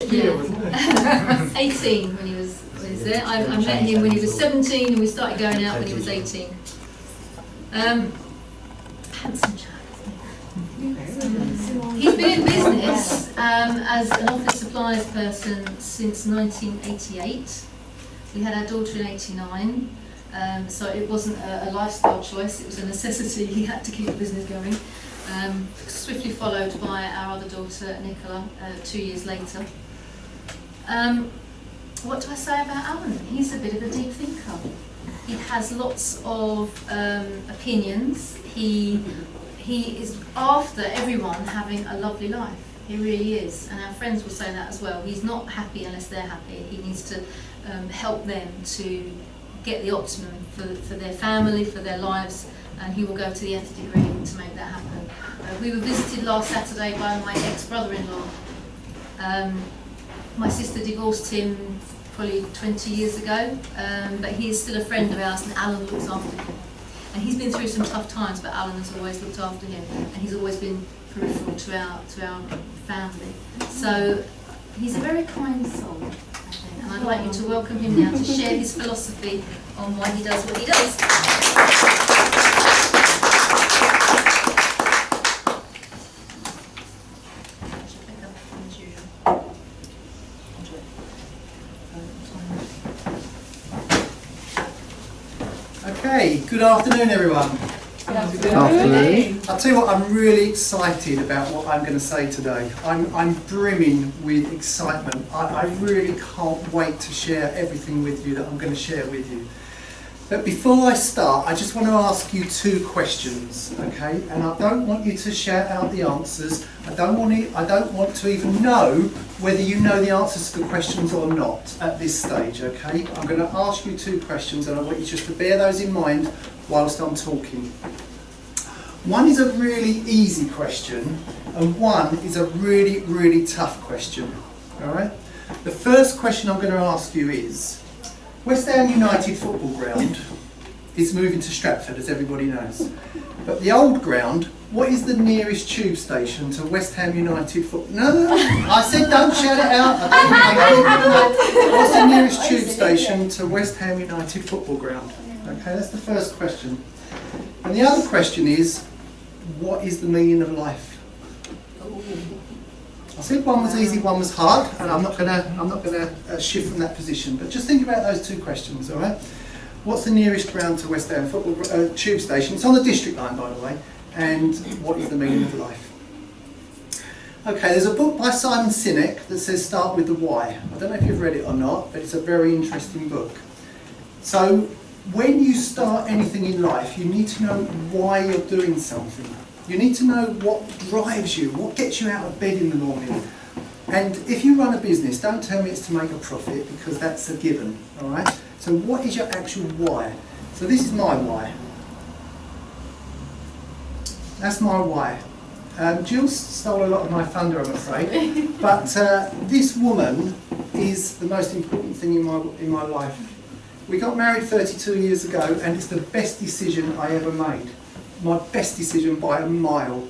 Yeah. 18 when he was there. I met him when he was 17 and we started going out when he was 18. Handsome chap. He's been in business as an office supplies person since 1988. We had our daughter in 89, so it wasn't a lifestyle choice, it was a necessity. He had to keep the business going. Swiftly followed by our other daughter, Nicola, 2 years later. What do I say about Alan? He's a bit of a deep thinker. He has lots of opinions. He is after everyone having a lovely life. He really is, and our friends will say that as well. He's not happy unless they're happy. He needs to help them to get the optimum for their family, for their lives, and he will go to the nth degree to make that happen. We were visited last Saturday by my ex-brother-in-law. My sister divorced him probably 20 years ago, but he is still a friend of ours, and Alan looks after him. And he's been through some tough times, but Alan has always looked after him, and he's always been peripheral to our family. So he's a very kind soul, I think, and I'd like you to welcome him now to share his philosophy on why he does what he does. Okay, good afternoon everyone. Good afternoon. I'll tell you what, I'm really excited about what I'm going to say today. I'm brimming with excitement. I really can't wait to share everything with you that I'm going to share with you. But before I start, I just want to ask you two questions, okay? And I don't want you to shout out the answers. I don't want to even know whether you know the answers to the questions or not at this stage, okay? I'm going to ask you two questions and I want you just to bear those in mind whilst I'm talking. One is a really easy question and one is a really, really tough question, all right? The first question I'm going to ask you is, West Ham United football ground is moving to Stratford, as everybody knows. But the old ground, what is the nearest tube station to West Ham United football? No, I said don't shout it out. What's the nearest tube station to West Ham United football ground? Okay, that's the first question. And the other question is, what is the meaning of life? I said one was easy, one was hard, and I'm not gonna shift from that position. But just think about those two questions, all right? What's the nearest ground to West Ham football tube station? It's on the district line, by the way. And what is the meaning of life? Okay, there's a book by Simon Sinek that says start with the why. I don't know if you've read it or not, but it's a very interesting book. So when you start anything in life, you need to know why you're doing something. You need to know what drives you, what gets you out of bed in the morning. And if you run a business, don't tell me it's to make a profit, because that's a given, all right? So what is your actual why? So this is my why. That's my why. Jill stole a lot of my thunder, I'm afraid. But this woman is the most important thing in my life. We got married 32 years ago, and it's the best decision I ever made. My best decision by a mile.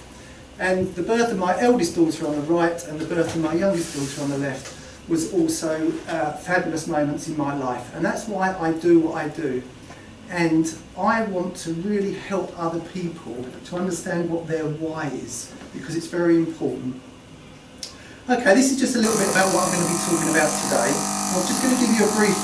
And the birth of my eldest daughter on the right and the birth of my youngest daughter on the left was also fabulous moments in my life. And that's why I do what I do. And I want to really help other people to understand what their why is, because it's very important. Okay, this is just a little bit about what I'm going to be talking about today. I'm just going to give you a brief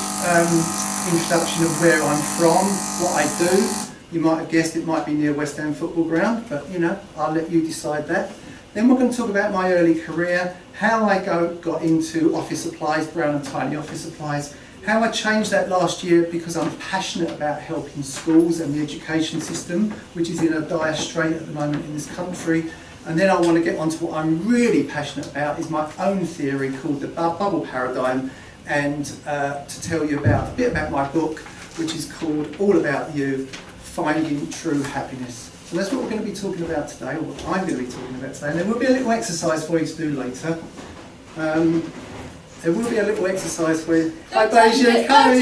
introduction of where I'm from, what I do. You might have guessed it might be near West Ham football ground, but you know, I'll let you decide that. Then we're going to talk about my early career, how I got into office supplies, Brown and Tiny office supplies, how I changed that last year because I'm passionate about helping schools and the education system, which is in a dire strait at the moment in this country. And then I want to get on to what I'm really passionate about, is my own theory called the bubble paradigm, and to tell you about a bit about my book, which is called All About You, Finding True Happiness. So that's what we're going to be talking about today, or what I'm going to be talking about today. And there will be a little exercise for you to do later. There will be a little exercise for you. Hi, Beja, come in.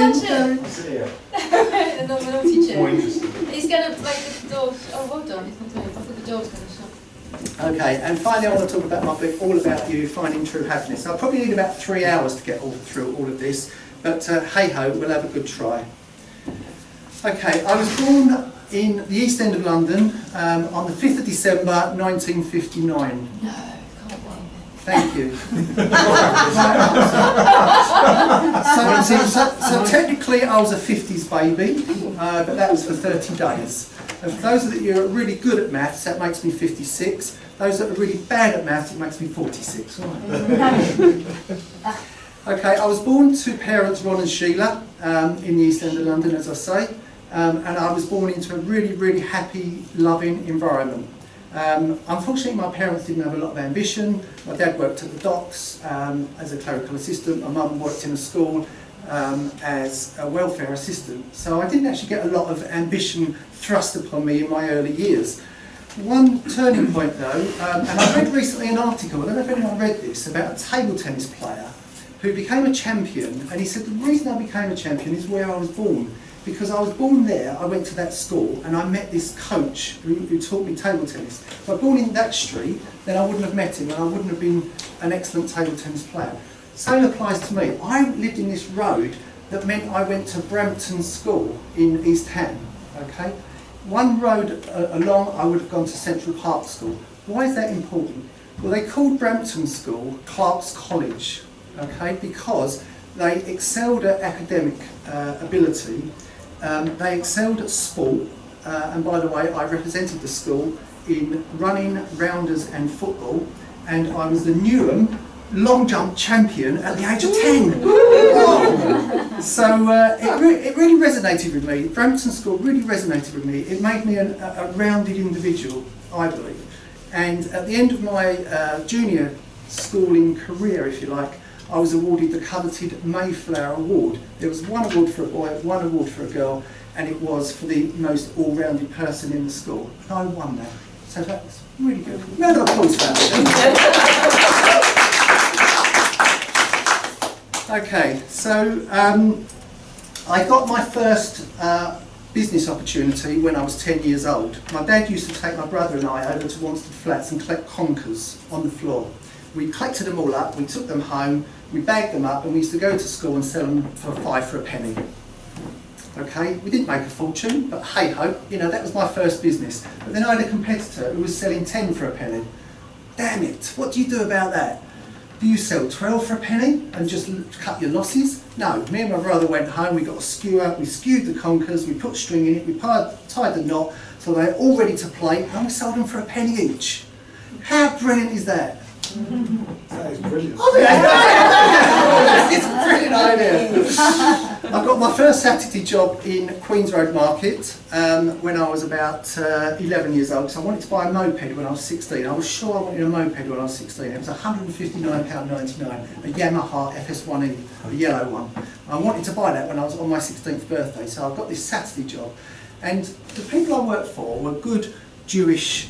More interesting. He's going to make the door. Oh, well done. He's not doing it. I thought the door was going to shut. Okay, and finally I want to talk about my book, All About You, Finding True Happiness. I'll probably need about 3 hours to get through all of this, but hey-ho, we'll have a good try. Okay, I was born in the East End of London on the 5th of December 1959. No, can't believe Thank you. so technically I was a 50s baby, but that was for 30 days. And for those of you who are really good at maths, that makes me 56. Those that are really bad at maths, it makes me 46. Okay, I was born to parents Ron and Sheila in the East End of London, as I say, and I was born into a really, really happy, loving environment. Unfortunately, my parents didn't have a lot of ambition. My dad worked at the docks as a clerical assistant. My mum worked in a school as a welfare assistant. So I didn't actually get a lot of ambition thrust upon me in my early years. One turning point though, and I read recently an article, I don't know if anyone read this, about a table tennis player who became a champion, and he said the reason I became a champion is where I was born. Because I was born there, I went to that school and I met this coach who taught me table tennis. If I was born in that street, then I wouldn't have met him and I wouldn't have been an excellent table tennis player. Same applies to me. I lived in this road that meant I went to Brampton School in East Ham. Okay? One road along, I would have gone to Central Park School. Why is that important? Well, they called Brampton School Clark's College, okay? Because they excelled at academic ability. They excelled at sport, and by the way, I represented the school in running, rounders and football, and I was the Newham long jump champion at the age of 10. So it really resonated with me. Brampton School really resonated with me. It made me a rounded individual, I believe. And at the end of my junior schooling career, if you like, I was awarded the coveted Mayflower Award. There was one award for a boy, one award for a girl, and it was for the most all-rounded person in the school. And I won that. So that's really good. Round of applause for that. Okay, so I got my first business opportunity when I was 10 years old. My dad used to take my brother and I over to Wanstead Flats and collect conkers on the floor. We collected them all up, we took them home, we bagged them up, and we used to go to school and sell them for 5 for a penny. Okay, we didn't make a fortune, but hey ho, you know, that was my first business. But then I had a competitor who was selling 10 for a penny. Damn it, what do you do about that? Do you sell 12 for a penny and just cut your losses? No, me and my brother went home, we got a skewer, we skewed the conkers, we put string in it, we tied the knot so they're all ready to play, and we sold them for a penny each. How brilliant is that? That is brilliant. Oh, yeah. It's a brilliant idea. I got my first Saturday job in Queens Road Market when I was about 11 years old. So I wanted to buy a moped when I was 16. I was sure I wanted a moped when I was 16. It was £159.99, a Yamaha FS1E, a yellow one. I wanted to buy that when I was on my 16th birthday. So I got this Saturday job. And the people I worked for were good Jewish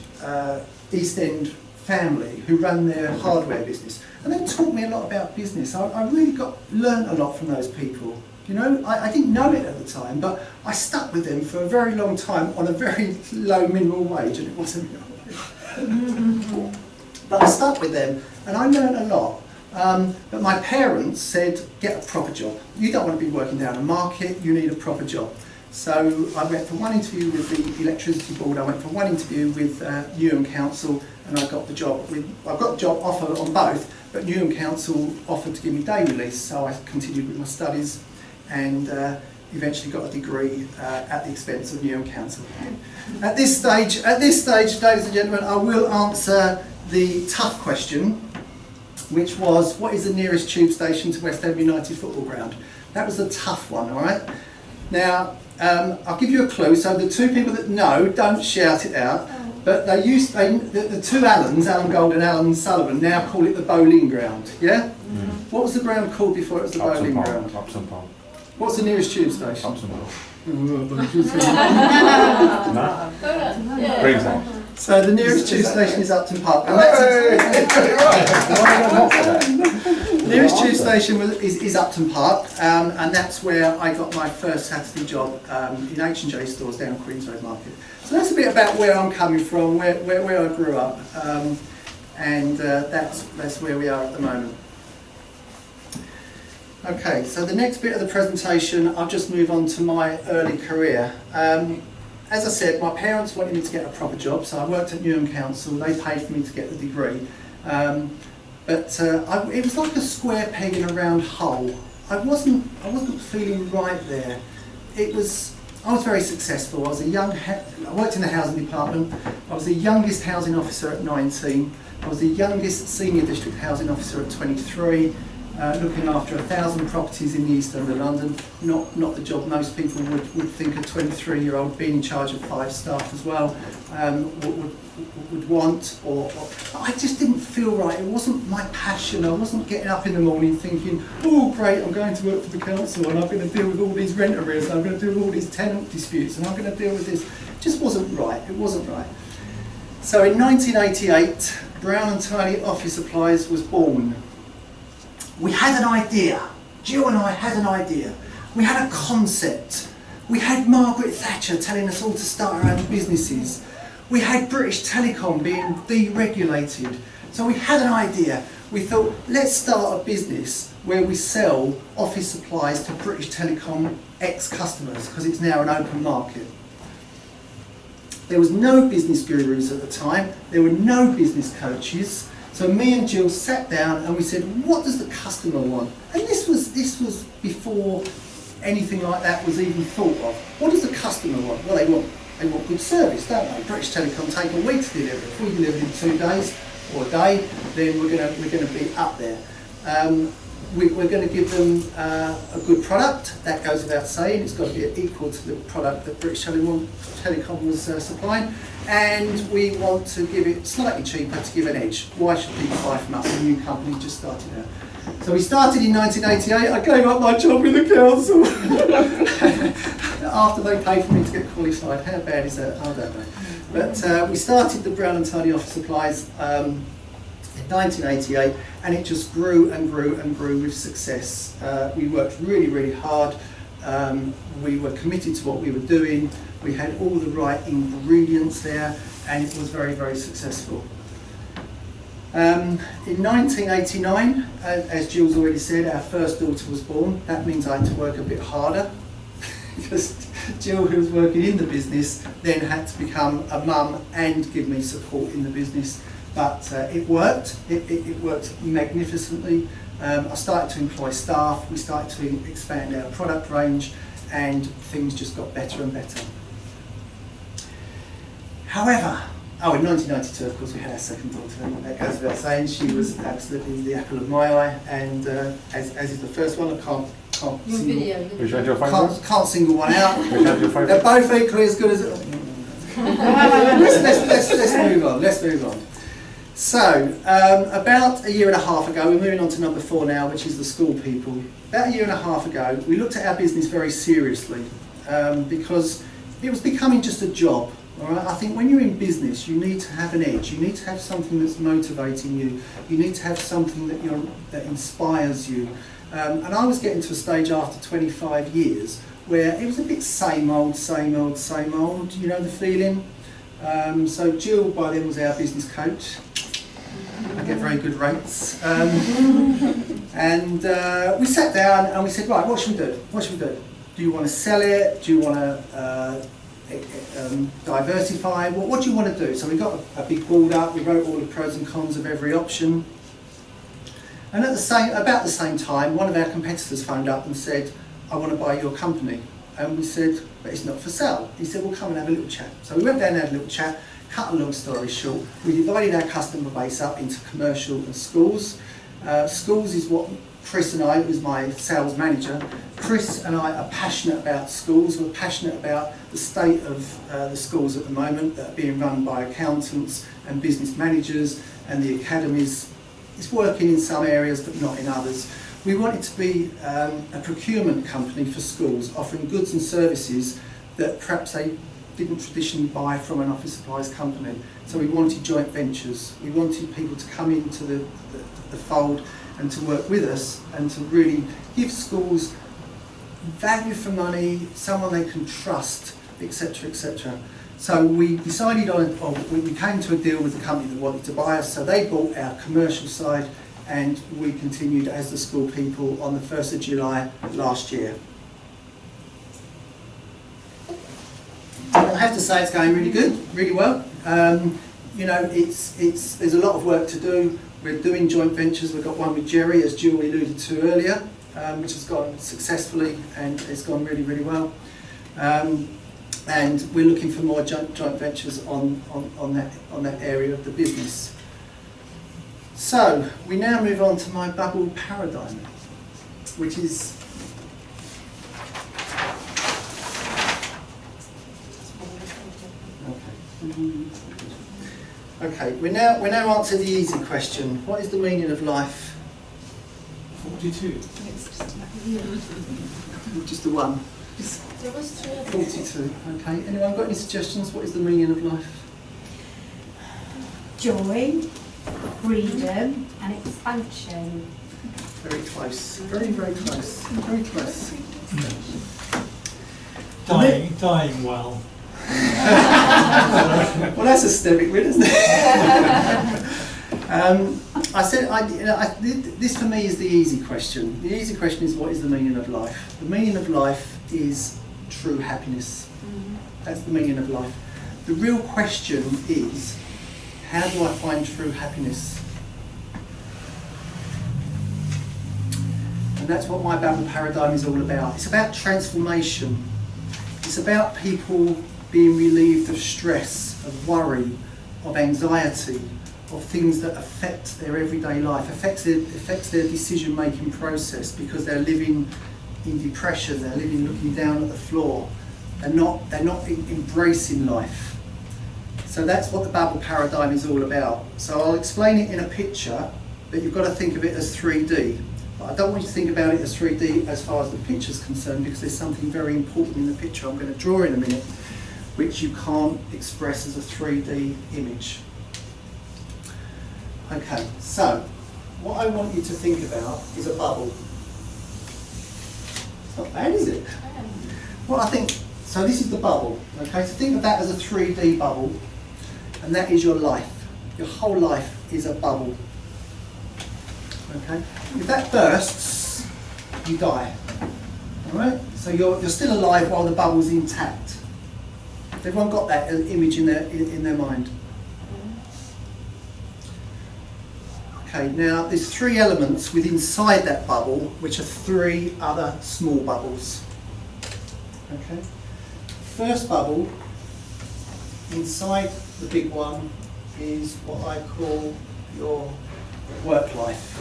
East End family who ran their hardware business, and they taught me a lot about business. I really learned a lot from those people. You know, I didn't know it at the time, but I stuck with them for a very long time on a very low minimum wage, and it wasn't minimum. But I stuck with them, and I learned a lot. But my parents said, get a proper job. You don't want to be working down a market, you need a proper job. So I went for one interview with the Electricity Board, I went for one interview with Newham Council, and I got the job offer on both, but Newham Council offered to give me day release, so I continued with my studies and eventually got a degree at the expense of Newham Council. At this stage, ladies and gentlemen, I will answer the tough question, which was, what is the nearest tube station to West Ham United football ground? That was a tough one, all right? Now, I'll give you a clue. So the two people that know, don't shout it out. But the two Allans, Alan Gold and Alan Sullivan, now call it the bowling ground. Yeah? Mm. What was the ground called before it was the bowling ground? Upton Park. What's the nearest tube station? Upton Park. Yeah. Greentown. So the nearest tube station is Upton Park. And nearest tube station is Upton Park, and that's where I got my first Saturday job in H&J stores down Queen's Road Market. So that's a bit about where I'm coming from, where I grew up, and that's where we are at the moment. Okay, so the next bit of the presentation, I'll just move on to my early career. As I said, my parents wanted me to get a proper job, so I worked at Newham Council. They paid for me to get the degree. But it was like a square peg in a round hole. I wasn't feeling right there. I was very successful. I worked in the housing department. I was the youngest housing officer at 19. I was the youngest senior district housing officer at 23. Looking after 1,000 properties in the East End of London. Not the job most people would think a 23-year-old being in charge of 5 staff as well would want. Or I just didn't feel right. It wasn't my passion. I wasn't getting up in the morning thinking, oh great, I'm going to work for the council and I'm going to deal with all these rent arrears and I'm going to deal with all these tenant disputes and I'm going to deal with this. It just wasn't right. It wasn't right. So in 1988, Brown and Tiny Office Supplies was born. We had an idea. Jill and I had an idea. We had a concept. We had Margaret Thatcher telling us all to start our own businesses. We had British Telecom being deregulated. So we had an idea. We thought, let's start a business where we sell office supplies to British Telecom ex-customers, because it's now an open market. There was no business gurus at the time. There were no business coaches. So me and Jill sat down and we said, what does the customer want? And this was before anything like that was even thought of. What does the customer want? Well, they want good service, don't they? British Telecom take a week to deliver. If we deliver in 2 days or a day, then we're going to be up there. We're going to give them a good product. That goes without saying. It's got to be equal to the product that British Telecom was supplying. And we want to give it slightly cheaper to give an edge. Why should people buy from us? A new company just started out. So we started in 1988. I gave up my job with the council after they paid for me to get qualified. How bad is that? I don't know. But we started the Brown and Tiny Office Supplies in 1988, and it just grew and grew and grew with success. We worked really, really hard. We were committed to what we were doing. We had all the right ingredients there, and it was very, very successful. In 1989, as Jill's already said, our first daughter was born. That means I had to work a bit harder, because Jill, who was working in the business, then had to become a mum and give me support in the business. But it worked. It worked magnificently. I started to employ staff. We started to expand our product range, and things just got better and better. However, in 1992, of course, we had our second daughter, and that goes without saying. She was absolutely the apple of my eye, and as is the first one, I can't single one out. They're both equally as good as it. Let's move on. Let's move on. So, about a year and a half ago, we're moving on to number 4 now, which is the school people. About a year and a half ago, we looked at our business very seriously, because it was becoming just a job. All right? I think when you're in business, you need to have an edge. You need to have something that's motivating you. You need to have something that inspires you. And I was getting to a stage after 25 years where it was a bit same old, same old, same old. You know the feeling? So Jill, by then, was our business coach. I get very good rates. And we sat down and we said, right, what should we do? What should we do? Do you want to sell it? Do you want to diversify? What do you want to do? So we got a big board up. We wrote all the pros and cons of every option. And at about the same time, one of our competitors phoned up and said, I want to buy your company. And we said, but it's not for sale. He said, well, come and have a little chat. So we went down and had a little chat. Cut a long story short, we divided our customer base up into commercial and schools. Schools is what Chris and I, who's my sales manager, Chris and I are passionate about schools. We're passionate about the state of the schools at the moment that are being run by accountants and business managers, and the academies. It's working in some areas but not in others. We wanted to be a procurement company for schools, offering goods and services that perhaps they didn't traditionally buy from an office supplies company. So we wanted joint ventures. We wanted people to come into the fold and to work with us and to really give schools value for money, someone they can trust, etc., etc. So we decided we came to a deal with the company that wanted to buy us, so they bought our commercial side, and we continued as the school people on the 1st of July last year. I have to say it's going really good, really well. You know, there's a lot of work to do. We're doing joint ventures. We've got one with Jerry, as Julie alluded to earlier, which has gone successfully and it's gone really, really well. And we're looking for more joint ventures on that area of the business. So we now move on to my bubble paradigm, which is okay. We now answer the easy question. What is the meaning of life? 42. Just the one. There was 3 of 42. Okay. Anyone got any suggestions? What is the meaning of life? Joy, freedom and expansion. Very close. Very, very close. Very close. Dying well. Well, that's a systemic win, isn't it? I said, this for me is the easy question. The easy question is, what is the meaning of life? The meaning of life is true happiness. That's the meaning of life. The real question is, how do I find true happiness? And that's what my Babel paradigm is all about. It's about transformation. It's about people being relieved of stress, of worry, of anxiety, of things that affect their everyday life, affects their decision-making process, because they're living in depression, they're living looking down at the floor, they're not embracing life. So that's what the Babel paradigm is all about. So I'll explain it in a picture, but you've got to think of it as 3D. But I don't want you to think about it as 3D as far as the picture's concerned, because there's something very important in the picture I'm going to draw in a minute, which you can't express as a 3D image. Okay, so what I want you to think about is a bubble. It's not bad, is it? Well, I think, so this is the bubble, okay? So think of that as a 3D bubble, and that is your life. Your whole life is a bubble, okay? If that bursts, you die, all right? So you're still alive while the bubble's intact. Has everyone got that image in their mind? Okay, now there's 3 elements within inside that bubble, which are 3 other small bubbles. Okay, first bubble inside the big one is what I call your work life.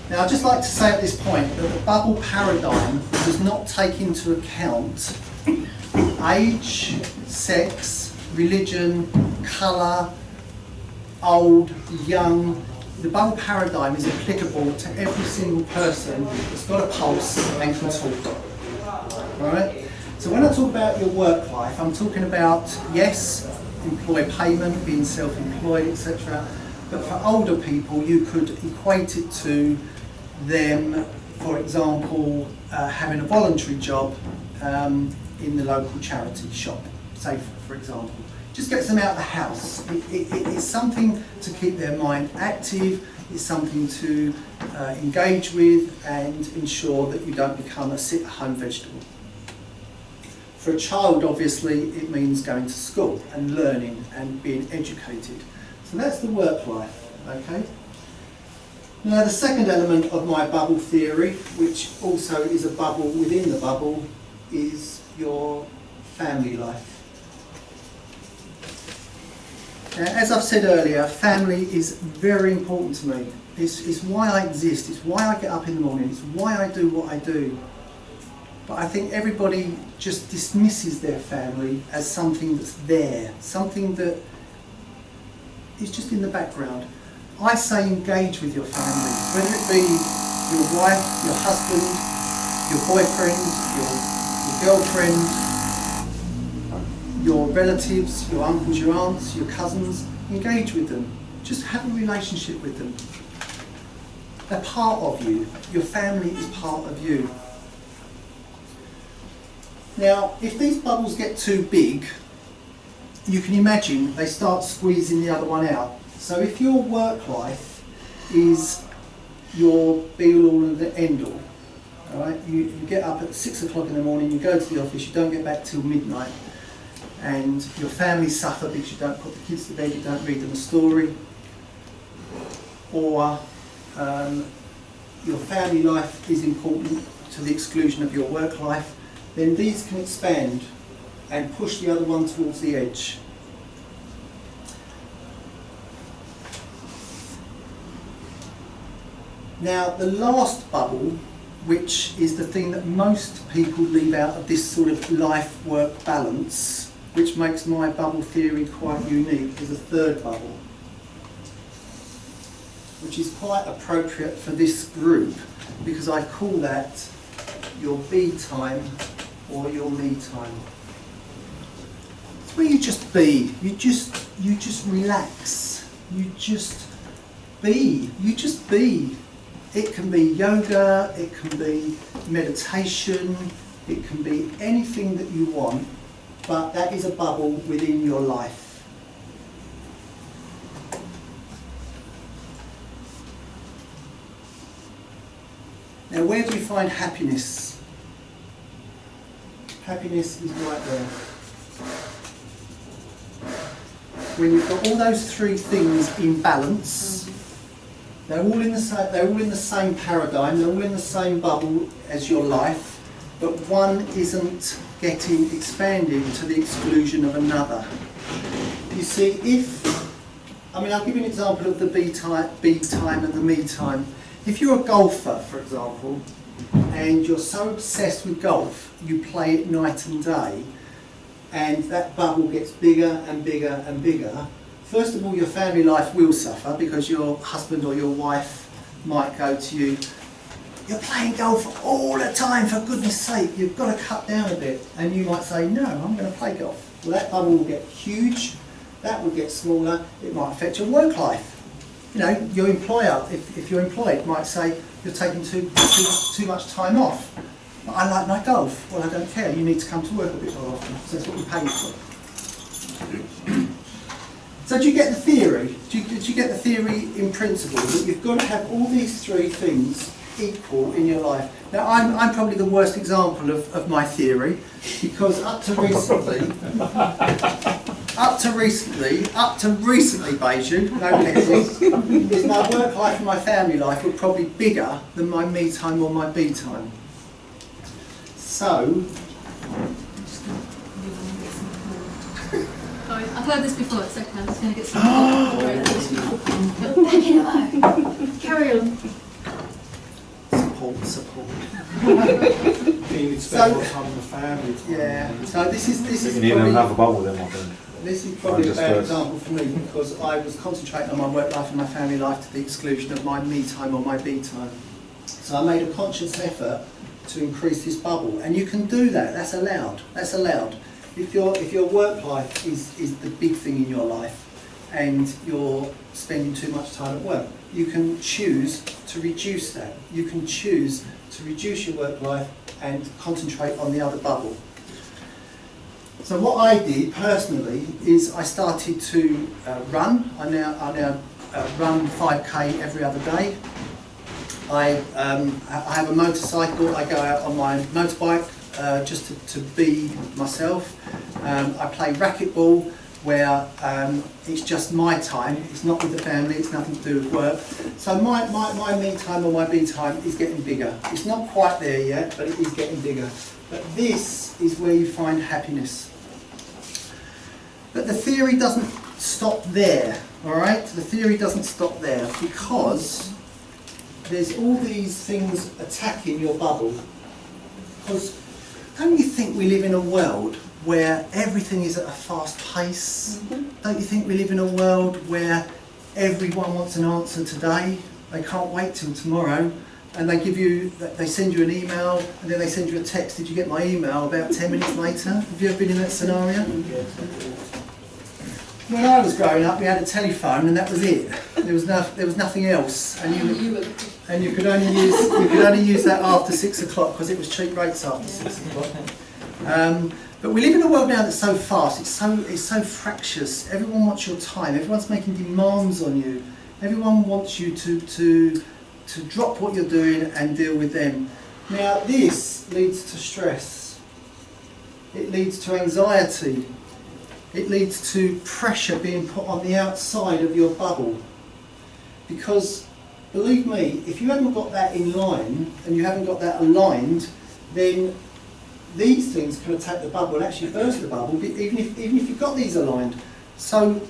Now I'd just like to say at this point that the bubble paradigm does not take into account age, sex, religion, colour, old, young. The bubble paradigm is applicable to every single person that's got a pulse and can talk. Alright? So when I talk about your work life, I'm talking about, yes, employee payment, being self-employed, etc. But for older people, you could equate it to them, for example, having a voluntary job in the local charity shop, say for example. Just gets them out of the house. It's something to keep their mind active, it's something to engage with and ensure that you don't become a sit-at-home vegetable. For a child, obviously, it means going to school and learning and being educated. So that's the work life, okay? Now the second element of my bubble theory, which also is a bubble within the bubble, is your family life. As I've said earlier, family is very important to me. It's why I exist, it's why I get up in the morning, it's why I do what I do. But I think everybody just dismisses their family as something that's there, something that is just in the background. I say engage with your family, whether it be your wife, your husband, your boyfriend, your girlfriend, your relatives, your uncles, your aunts, your cousins. Engage with them. Just have a relationship with them. They're part of you. Your family is part of you. Now, if these bubbles get too big, you can imagine they start squeezing the other one out. So if your work life is your be-all and the end-all, all right, you get up at 6 o'clock in the morning, you go to the office, you don't get back till midnight, and your family suffer because you don't put the kids to bed, you don't read them a story, or your family life is important to the exclusion of your work life, then these can expand and push the other one towards the edge. Now, the last bubble, which is the thing that most people leave out of this sort of life-work balance, which makes my bubble theory quite unique, is a third bubble, which is quite appropriate for this group, because I call that your be time or your me time. It's where you just be, you just relax, you just be, It can be yoga, it can be meditation, it can be anything that you want, but that is a bubble within your life. Now, where do you find happiness? Happiness is right there. When you've got all those three things in balance, they're all in the same paradigm, they're all in the same bubble as your life, but one isn't getting expanded to the exclusion of another. You see, I'll give you an example of the be time and the me time. If you're a golfer, for example, and you're so obsessed with golf, you play it night and day, and that bubble gets bigger and bigger and bigger. First of all, your family life will suffer because your husband or your wife might go to you, "You're playing golf all the time, for goodness sake, you've got to cut down a bit." And you might say, "No, I'm going to play golf." Well, that bubble will get huge, that will get smaller, it might affect your work life. You know, your employer, if you're employed, might say, "You're taking too much time off." "But I like my golf." "Well, I don't care, you need to come to work a bit more often, so that's what we pay you for." So do you get the theory? Do you get the theory in principle that you've got to have all these three things equal in your life? Now, I'm probably the worst example of my theory, because up to recently, Beiju, no letters, is my work life and my family life were probably bigger than my me time or my be time. So, I've heard this before, it's okay, I'm just going to get some Carry on. Support. You need to spend more time with the family. Yeah, so this is You need probably, another bubble then, my friend. this is probably a bad Understood. example for me, because I was concentrating on my work life and my family life to the exclusion of my me time or my be time. So I made a conscious effort to increase this bubble, and you can do that. That's allowed. That's allowed. If your work life is the big thing in your life, and you're spending too much time at work, you can choose to reduce that. You can choose to reduce your work life and concentrate on the other bubble. So what I did personally is I started to run. I now run 5k every other day. I have a motorcycle. I go out on my motorbike just to be myself. I play racquetball, where it's just my time. It's not with the family. It's nothing to do with work. So my me time or my be time is getting bigger. It's not quite there yet, but it is getting bigger. But this is where you find happiness. But the theory doesn't stop there, all right? The theory doesn't stop there, because there's all these things attacking your bubble. Because don't you think we live in a world where everything is at a fast pace? Don't you think we live in a world where everyone wants an answer today? They can't wait till tomorrow, and they send you an email, and then they send you a text. "Did you get my email?" About 10 minutes later. Have you ever been in that scenario? when I was growing up, we had a telephone, and that was it. There was nothing else, and you could only use that after 6 o'clock because it was cheap rates after 6 o'clock. But we live in a world now that's so fast. It's so fractious. Everyone wants your time. Everyone's making demands on you. Everyone wants you to drop what you're doing and deal with them. Now this leads to stress. It leads to anxiety. It leads to pressure being put on the outside of your bubble. Because, believe me, if you haven't got that in line and you haven't got that aligned, then these things can attack the bubble and actually burst the bubble, even if you've got these aligned. So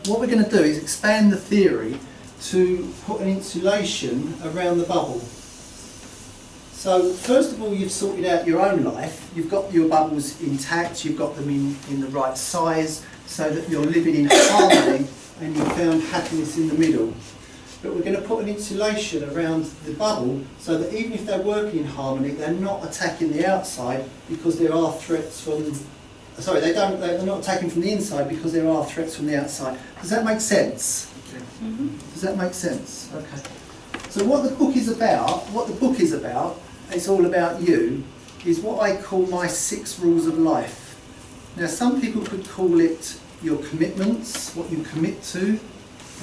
what we're going to do is expand the theory to put an insulation around the bubble. So first of all, you've sorted out your own life. You've got your bubbles intact, you've got them in the right size so that you're living in harmony and you've found happiness in the middle. But we're going to put an insulation around the bubble so that even if they're working in harmony, they're not attacking the outside because there are threats from... Sorry, they're not attacking from the inside because there are threats from the outside. Does that make sense? Does that make sense? Okay. So what the book is about, it's all about you, is what I call my 6 rules of life. Now some people could call it your commitments, what you commit to,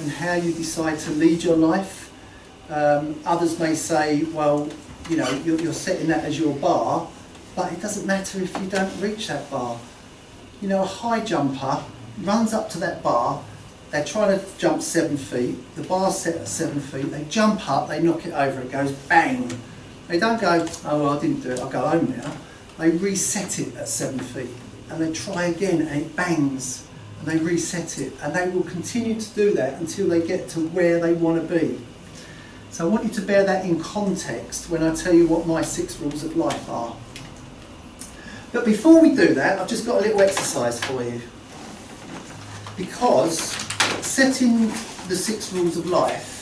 and how you decide to lead your life. Others may say, well, you know, you're setting that as your bar, but it doesn't matter if you don't reach that bar. You know, a high jumper runs up to that bar, they're trying to jump 7 feet, the bar's set at 7 feet, they jump up, they knock it over, it goes bang. They don't go, oh well, I didn't do it, I'll go home now. They reset it at 7 feet, and they try again, and it bangs, and they reset it, and they will continue to do that until they get to where they want to be. So I want you to bear that in context when I tell you what my 6 rules of life are. But before we do that, I've just got a little exercise for you. Because setting the 6 rules of life,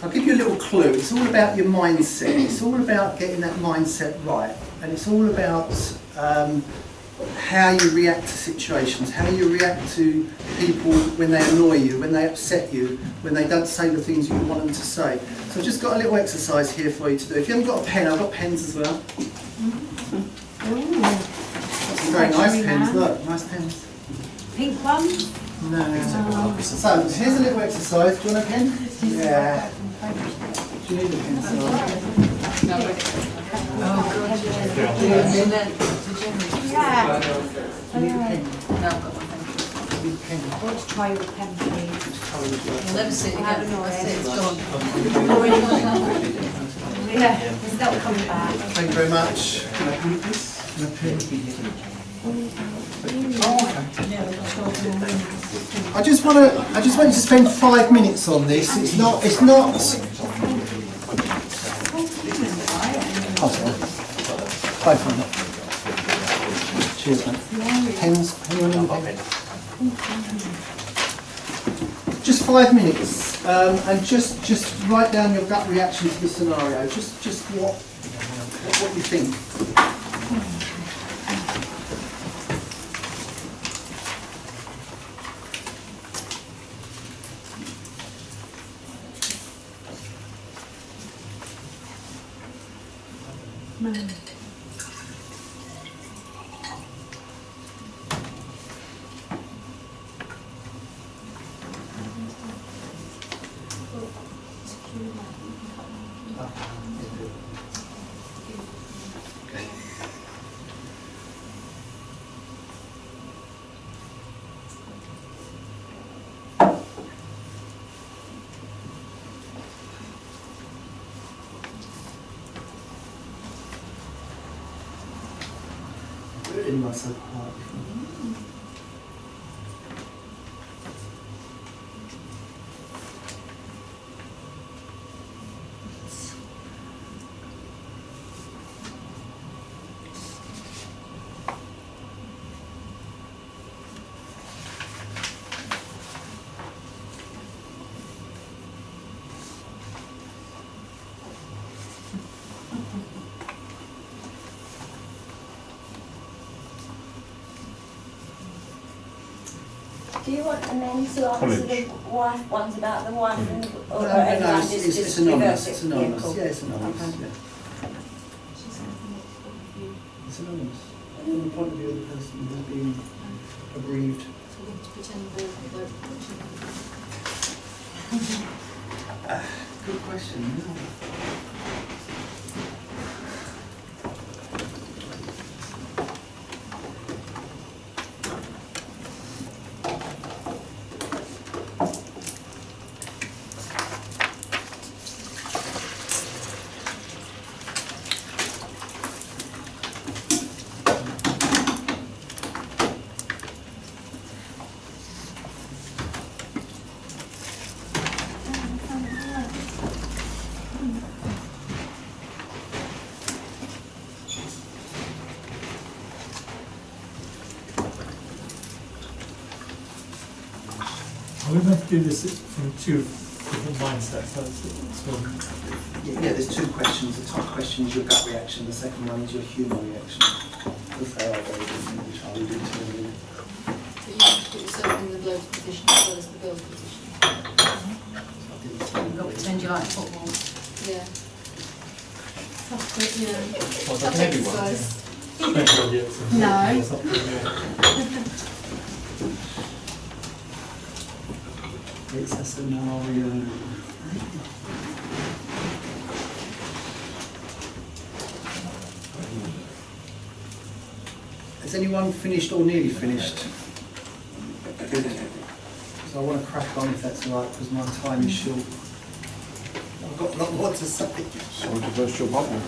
I'll give you a little clue. It's all about your mindset. It's all about getting that mindset right. And it's all about how you react to situations, how you react to people when they annoy you, when they upset you, when they don't say the things you want them to say. So I've just got a little exercise here for you to do. If you haven't got a pen, I've got pens as well. Some very nice pens, look, nice pens. Pink ones? No. So here's a little exercise. Do you want a pen? Yeah. Do you need a pen? Yeah. Do you need a pen? No, I've got one, thank you. Need a pen. I want to try with a pen, please. You'll never see it again. That's it, it's gone. Yeah, it's not coming back. Thank you very much. Can I put this? Can I pen? I just want you to spend 5 minutes on this. It's not. Oh, sorry. 5 minutes. Cheers, mate. Pens. Anyone in the pen? Just 5 minutes, and just write down your gut reaction to the scenario. Just what you think. In myself. you want the men to answer the wife ones about the wife and or No, everyone it's anonymous. reverse it? It's anonymous. Yeah, cool. Yeah, it's anonymous. Okay. Yeah. It's anonymous. From the point of view of the person who's being aggrieved. So we have to pretend we're Good question. We have to do this from two different mindsets. Yeah, there's two questions. The top question is your gut reaction. The second one is your humour reaction. Because they are very different, which I will do to you. But you have to put yourself in the bloke's position as well as the girl's position. You've got to pretend you like football. Yeah. Tough, but, you know, Well, tough like everyone, exercise. No. It's a scenario. Has anyone finished or nearly finished? Good. So I want to crack on if that's all right, because my time is short. I've got a lot more to say. Sorry to burst your bubble.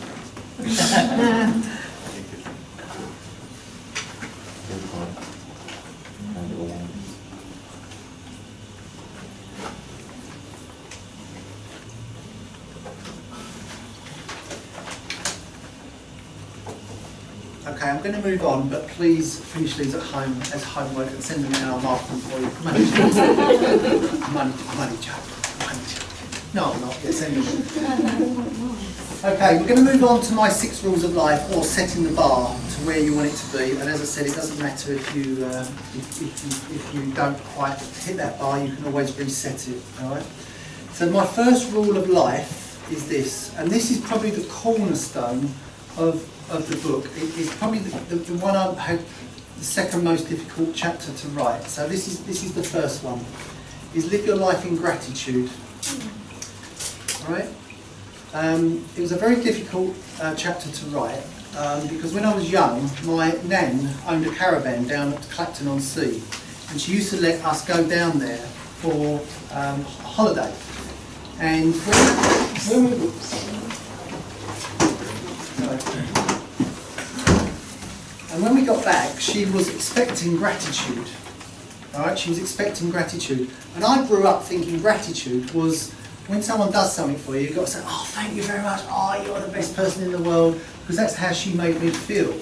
Okay, I'm going to move on, but please finish these at home as homework and send them in and I'll mark them for you. Money joke. Money joke. No, I'm not. Yes, anyway. Okay, we're going to move on to my 6 rules of life, or setting the bar to where you want it to be. And as I said, it doesn't matter if you if you don't quite hit that bar, you can always reset it. All right. So my first rule of life is this, and this is probably the cornerstone of the book. It's probably the one I had the second most difficult chapter to write. So this is the first one. Is live your life in gratitude. All right. It was a very difficult chapter to write because when I was young, my nan owned a caravan down at Clacton-on-Sea, and she used to let us go down there for holiday. And when we got back, she was expecting gratitude. All right, she was expecting gratitude, and I grew up thinking gratitude was when someone does something for you, you've got to say, "Oh, thank you very much. Oh, you're the best person in the world," because that's how she made me feel.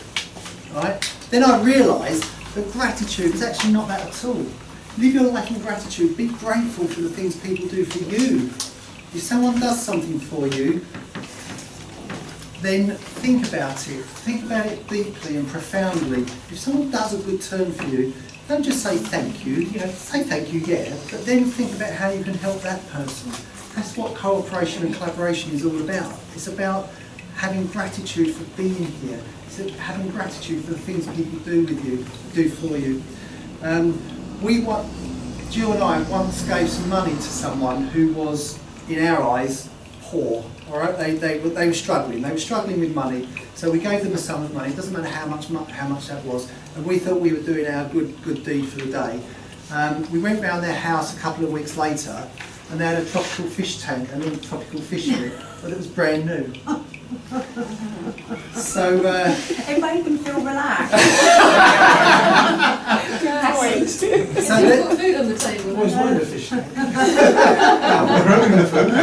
All right. Then I realised that gratitude is actually not that at all. Live your life in gratitude. Be grateful for the things people do for you. If someone does something for you, then think about it. Think about it deeply and profoundly. If someone does a good turn for you, don't just say thank you. You know, say thank you, yeah, but then think about how you can help that person. That's what cooperation and collaboration is all about. It's about having gratitude for being here. It's having gratitude for the things people do with you, do for you. Jill and I once gave some money to someone who was, in our eyes, poor. All right, they were struggling. They were struggling with money, so we gave them a sum of money. It doesn't matter how much that was, and we thought we were doing our good deed for the day. We went round their house a couple of weeks later, and they had a tropical fish tank, a little tropical fish in it, but it was brand new. So It made them feel relaxed. so Put food on the table. Always wanted a fish tank. We're ruining the food.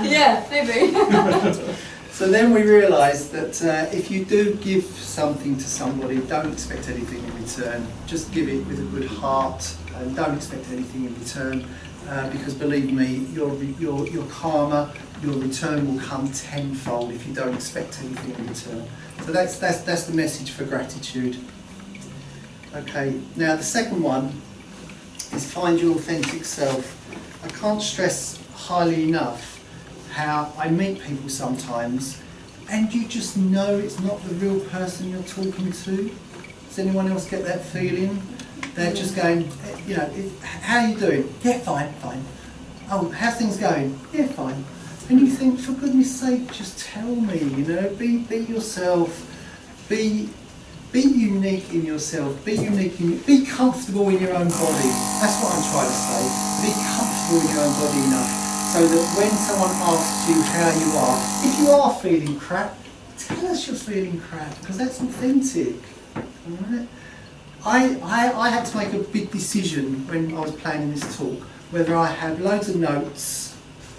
Yeah, maybe. So then we realised that if you do give something to somebody, don't expect anything in return. Just give it with a good heart, and don't expect anything in return. Because believe me, your karma, your return will come tenfold if you don't expect anything in return. So that's the message for gratitude. Okay. Now the second one is find your authentic self. I can't stress highly enough how I meet people sometimes and you just know it's not the real person you're talking to. Does anyone else get that feeling? They're just going, you know, how are you doing? Yeah, fine, fine. Oh, how's things going? Yeah, fine. And you think, for goodness sake, just tell me, you know, be yourself, be unique in yourself, be comfortable in your own body. That's what I'm trying to say. Be comfortable in your own body enough so that when someone asks you how you are, if you are feeling crap, tell us you're feeling crap, because that's authentic. Alright? I had to make a big decision when I was planning this talk, whether I had loads of notes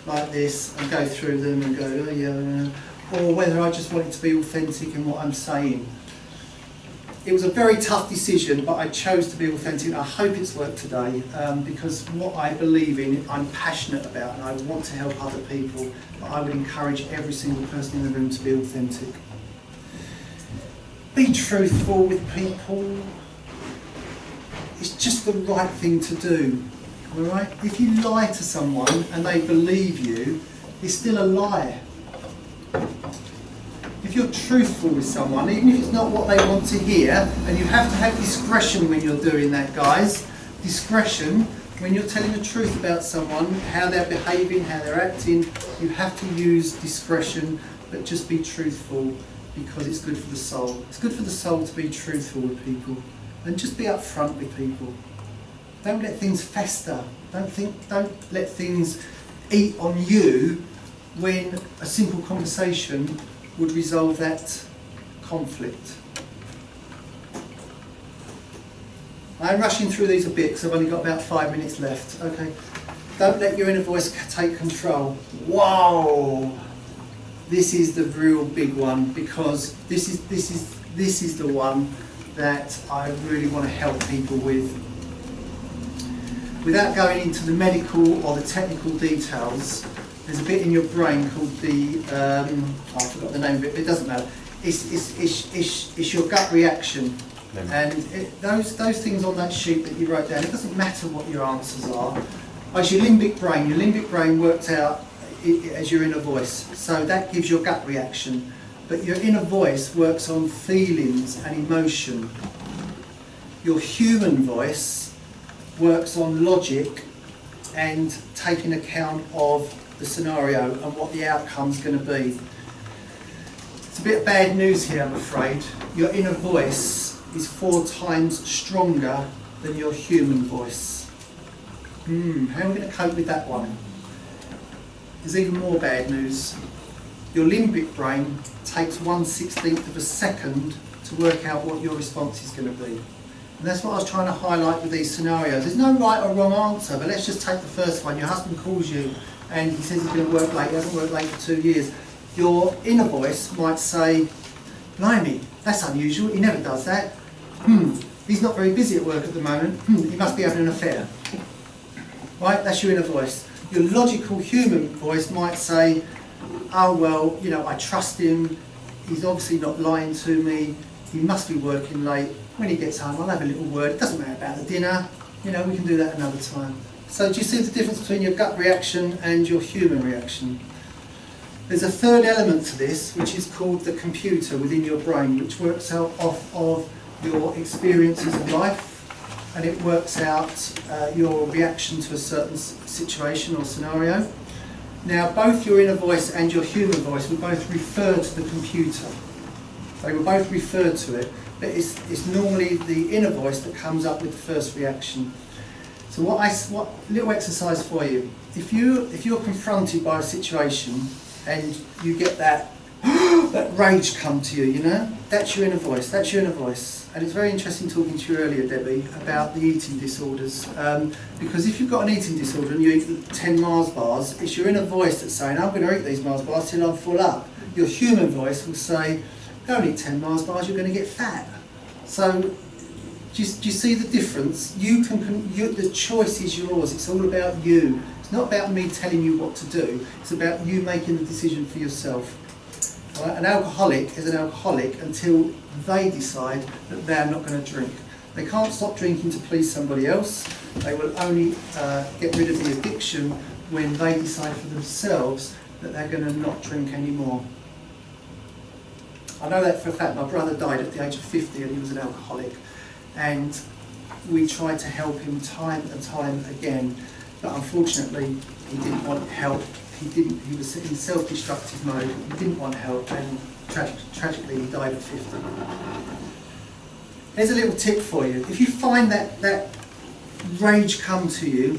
like this and go through them and go, oh yeah, or whether I just wanted to be authentic in what I'm saying. It was a very tough decision, but I chose to be authentic. I hope it's worked today because what I believe in, I'm passionate about, and I want to help other people. But I would encourage every single person in the room to be authentic. Be truthful with people. It's just the right thing to do. All right? If you lie to someone and they believe you, it's still a lie. If you're truthful with someone, even if it's not what they want to hear, and you have to have discretion when you're doing that, guys. Discretion, when you're telling the truth about someone, how they're behaving, how they're acting, you have to use discretion, but just be truthful because it's good for the soul. It's good for the soul to be truthful with people and just be upfront with people. Don't let things fester. Don't let things eat on you when a simple conversation would resolve that conflict. I'm rushing through these a bit because I've only got about 5 minutes left. Okay. Don't let your inner voice take control. Whoa! This is the real big one, because this is the one that I really want to help people with. Without going into the medical or the technical details, there's a bit in your brain called the, I forgot the name of it, but it doesn't matter. It's your gut reaction. And those things on that sheet that you wrote down, it doesn't matter what your answers are. It's your limbic brain. Your limbic brain works out as your inner voice. So that gives your gut reaction. But your inner voice works on feelings and emotion. Your human voice works on logic and taking account of the scenario and what the outcome's going to be. It's a bit of bad news here, I'm afraid. Your inner voice is 4 times stronger than your human voice. How are we going to cope with that one? There's even more bad news. Your limbic brain takes 1/16 of a second to work out what your response is going to be. And that's what I was trying to highlight with these scenarios. There's no right or wrong answer, but let's just take the first one. Your husband calls you and he says he's going to work late. He hasn't worked late for 2 years. Your inner voice might say, blimey, that's unusual, he never does that. He's not very busy at work at the moment. He must be having an affair. Right, that's your inner voice. Your logical human voice might say, oh well, you know, I trust him, he's obviously not lying to me, he must be working late. When he gets home, I'll have a little word. It doesn't matter about the dinner. You know, we can do that another time. So do you see the difference between your gut reaction and your human reaction? There's a third element to this, which is called the computer within your brain, which works out off of your experiences of life, and it works out your reaction to a certain situation or scenario. Now, both your inner voice and your human voice will both refer to the computer. They will both refer to it. But it's normally the inner voice that comes up with the first reaction. So what little exercise for you. If you're confronted by a situation and you get that that rage come to you, you know, that's your inner voice. That's your inner voice. And it's very interesting talking to you earlier, Debbie, about the eating disorders. Because if you've got an eating disorder and you eat 10 Mars bars, it's your inner voice that's saying, I'm going to eat these Mars bars till I'm full up. Your human voice will say, don't eat 10 Mars bars, you're going to get fat. So, do you see the difference? The choice is yours. It's all about you. It's not about me telling you what to do. It's about you making the decision for yourself. Right? An alcoholic is an alcoholic until they decide that they're not going to drink. They can't stop drinking to please somebody else. They will only get rid of the addiction when they decide for themselves that they're going to not drink anymore. I know that for a fact. My brother died at the age of 50 and he was an alcoholic, and we tried to help him time and time again, but unfortunately he didn't want help. He was in self-destructive mode. He didn't want help, and tragically he died at 50. Here's a little tip for you. If you find that rage come to you,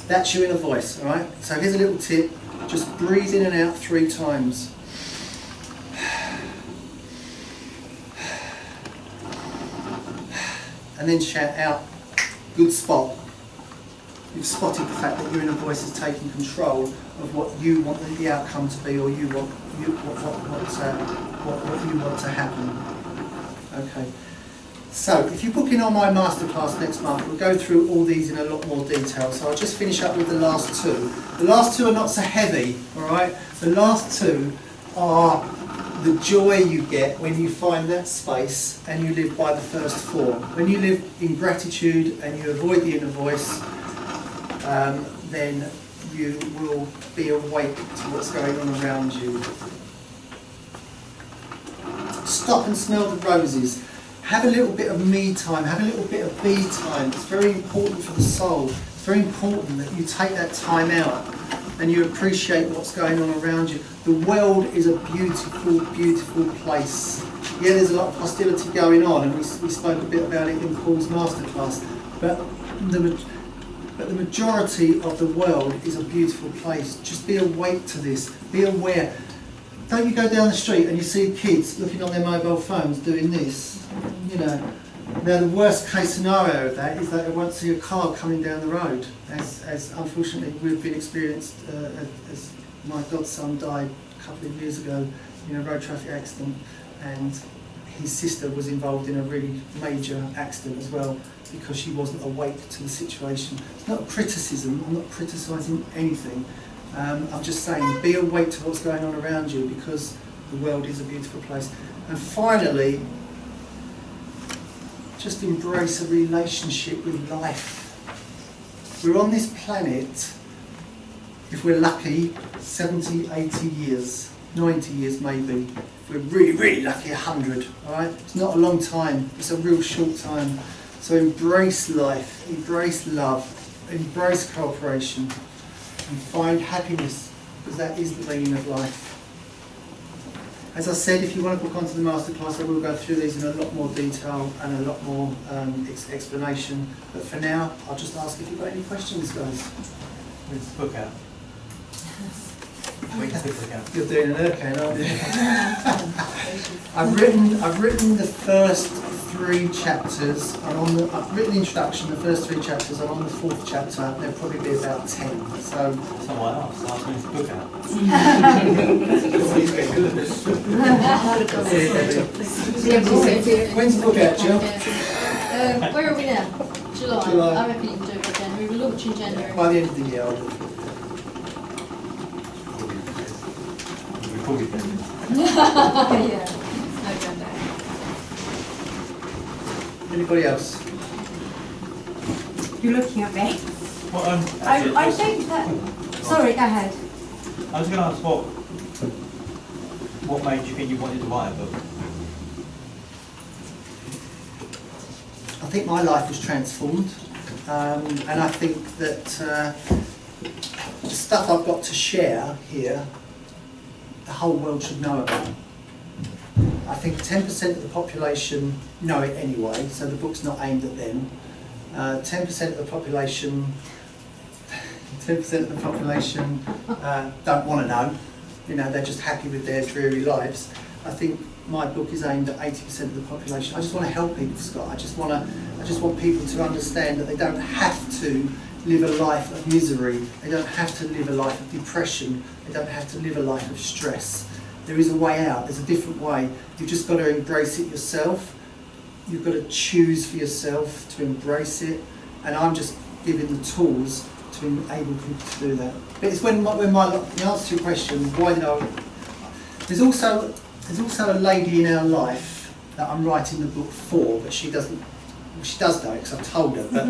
that's your inner voice, all right? So here's a little tip. Just breathe in and out 3 times. And then shout out, good spot. You've spotted the fact that your inner voice is taking control of what you want the outcome to be, or what you want to happen. Okay. So, if you book in on my masterclass next month, we'll go through all these in a lot more detail. So I'll just finish up with the last 2. The last 2 are not so heavy, all right? The last 2 are the joy you get when you find that space and you live by the first 4. When you live in gratitude and you avoid the inner voice, then you will be awake to what's going on around you. Stop and smell the roses. Have a little bit of me time, have a little bit of be time. It's very important for the soul. It's very important that you take that time out and you appreciate what's going on around you. The world is a beautiful, beautiful place. Yeah, there's a lot of hostility going on, and we spoke a bit about it in Paul's masterclass, but the majority of the world is a beautiful place. Just be awake to this, be aware. Don't you go down the street and you see kids looking on their mobile phones doing this? You know, now the worst case scenario of that is that they won't see a car coming down the road, as unfortunately we've been experienced as my godson died a couple of years ago in a road traffic accident, and his sister was involved in a really major accident as well because she wasn't awake to the situation. It's not a criticism, I'm not criticising anything. I'm just saying, be awake to what's going on around you, because the world is a beautiful place. And finally, just embrace a relationship with life. We're on this planet, if we're lucky, 70, 80 years, 90 years maybe. If we're really, really lucky, 100, all right? It's not a long time, it's a real short time. So embrace life, embrace love, embrace cooperation, and find happiness, because that is the meaning of life. As I said, if you want to book onto the masterclass, I will go through these in a lot more detail and a lot more explanation. But for now, I'll just ask if you've got any questions, guys. When's the book out? When's the book out? You're doing an Urcan, aren't you? I've written the first 3 chapters. I've written the introduction, the first 3 chapters. I'm on the 4th chapter. There'll probably be about 10. So Someone else asked when's the book out. When's the book out, Jill? Where are we now? July. July. I reckon you can do it by January. We'll launch in January. By the end of the year, I'll do it. We probably can. Yeah. No going back. Anybody else? You're looking at me. Well, I think that... Sorry, go ahead. I was going to ask what made you think you wanted to write a book? I think my life was transformed, and I think that the stuff I've got to share here, the whole world should know about. I think 10% of the population know it anyway, so the book's not aimed at them. 10% of the population, 10% of the population don't want to know. You know, they're just happy with their dreary lives. I think my book is aimed at 80% of the population. I just want to help people, Scott. I just want people to understand that they don't have to live a life of misery. They don't have to live a life of depression. They don't have to live a life of stress. There is a way out. There's a different way. You've just got to embrace it yourself. You've got to choose for yourself to embrace it. And I'm just giving the tools to enable people to do that. But it's the answer to your question, why did I... There's also a lady in our life that I'm writing the book for, but she doesn't she does know it because I've told her, but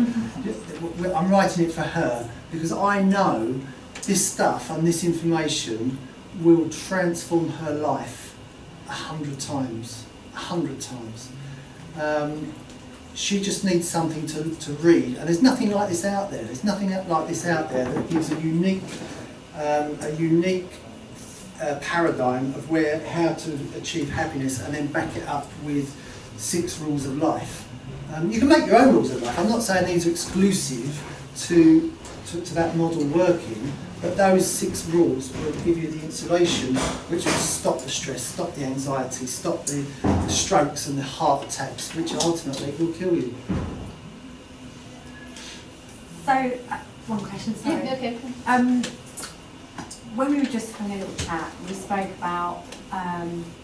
I'm writing it for her because I know this stuff and this information will transform her life 100 times. 100 times. She just needs something to read, and there's nothing like this out there. There's nothing like this out there that gives a unique paradigm of how to achieve happiness, and then back it up with 6 rules of life. You can make your own rules of life. I'm not saying these are exclusive to that model working, but those 6 rules will give you the insulation which will stop the stress, stop the anxiety, stop the strokes and the heart attacks, which ultimately will kill you. So, one question, sorry. Yeah, okay. When we were just having a little chat, we spoke about,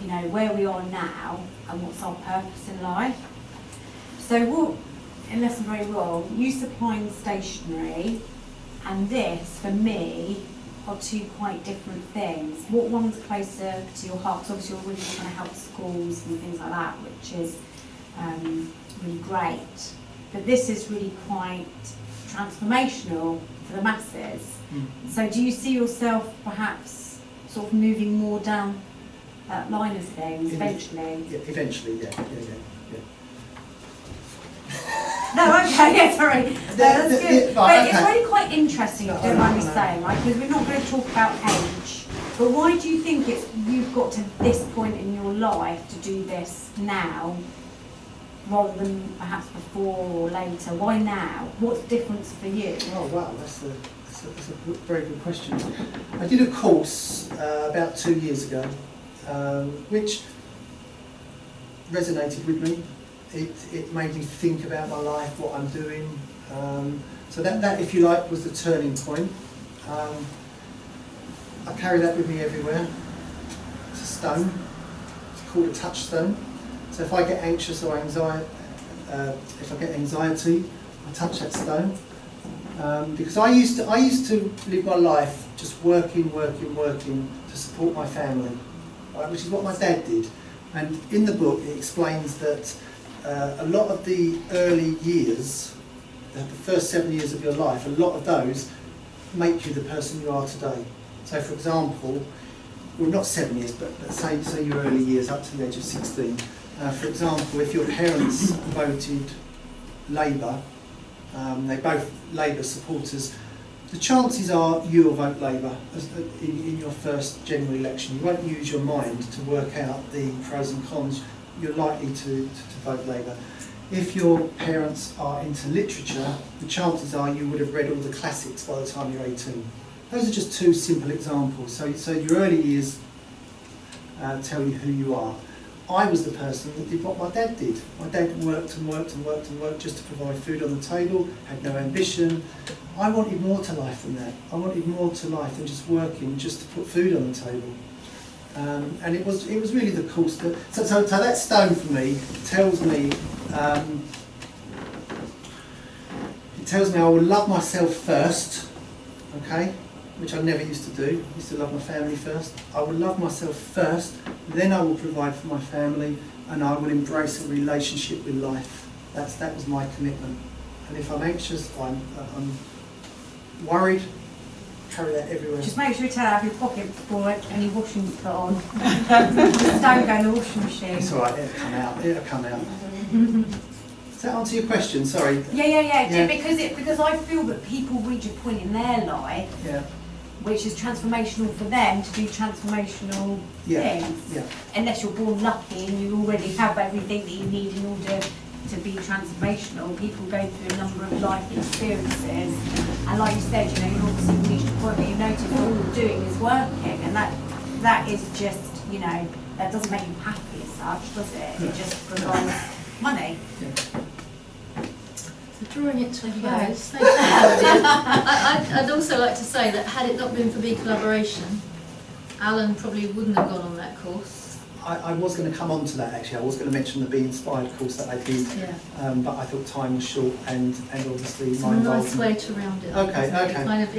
you know, where we are now and what's our purpose in life. So what, unless I'm very wrong, you supplying stationery and this, for me, are 2 quite different things. What one's closer to your heart? 'Cause obviously you're really trying to help schools and things like that, which is really great. But this is really quite transformational for the masses. So do you see yourself perhaps sort of moving more down that line of things eventually? Yeah, eventually, yeah. No, okay, yeah, sorry. No, that's good. But Right, it's okay. really quite interesting, if you don't mind me saying, right? Because we're not going to talk about age. But why do you think you've got to this point in your life to do this now, rather than perhaps before or later? Why now? What's the difference for you? Oh wow, that's a very good question. I did a course about 2 years ago, which resonated with me. It made me think about my life, what I'm doing. So that, if you like, was the turning point. I carry that with me everywhere. It's a stone. It's called a touchstone. So if I get anxious or anxiety, I touch that stone. Because I used to live my life just working to support my family, right, which is what my dad did. And in the book it explains that a lot of the early years, the first 7 years of your life, a lot of those make you the person you are today. So for example, well not 7 years, but say your early years up to the age of 16. For example, if your parents voted Labour, they're both Labour supporters, the chances are you'll vote Labour in your first general election. You won't use your mind to work out the pros and cons. You're likely to vote Labour. If your parents are into literature, the chances are you would have read all the classics by the time you're 18. Those are just 2 simple examples. So your early years tell you who you are. I was the person that did what my dad did. My dad worked just to provide food on the table, had no ambition. I wanted more to life than that. I wanted more to life than just working, just to put food on the table. And it was really the course that, so that stone for me tells me, I will love myself first, okay, which I never used to do. I used to love my family first. I will love myself first, then I will provide for my family, and I will embrace a relationship with life. That was my commitment. And if I'm anxious, I'm worried, carry that everywhere. Just make sure you take it out of your pocket before any washing's put on. Just don't go in the washing machine. It's alright, it'll come out. Does that answer your question? Sorry. Yeah. Because I feel that people reach a point in their life which is transformational for them to do transformational things. Yeah. Unless you're born lucky and you already have everything that you need in order to be transformational. People go through a number of life experiences, and like you said, you know, you obviously reached a point where you notice all you're doing is working, and that is just, you know, that doesn't make you happy as such, does it? It just provides money. So drawing it to a close, thank you. I'd also like to say that had it not been for Be Collaboration, Alan probably wouldn't have gone on that course. I was going to come on to that actually. I was going to mention the Be Inspired course that I did, but I thought time was short, and obviously It's my a involvement. nice way to round it up. Okay. Kind of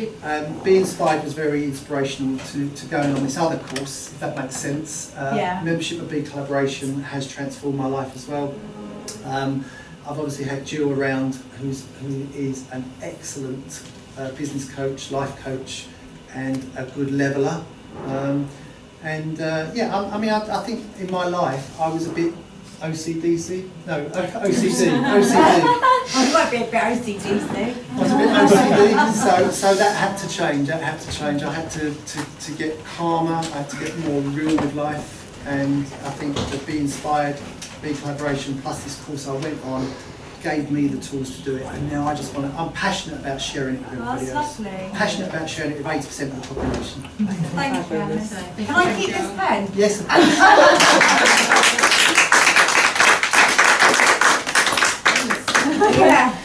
Be Inspired was very inspirational to going on this other course, if that makes sense. Membership of Be Collaboration has transformed my life as well. I've obviously had Jill around, who is an excellent business coach, life coach, and a good leveller. I mean, I think in my life I was a bit OCD. I might be a bit OCD. I was a bit OCD, so that had to change. I had to get calmer. I had to get more real with life. And I think that Be Inspired, Be Collaboration, plus this course I went on, gave me the tools to do it. And now I just want to, I'm passionate about sharing it with everybody else. That's lovely. Passionate about sharing it with 80% of the population. Thank you, Alice. Thank Can I you, keep Jo. this pen? Yes, of course. Yeah.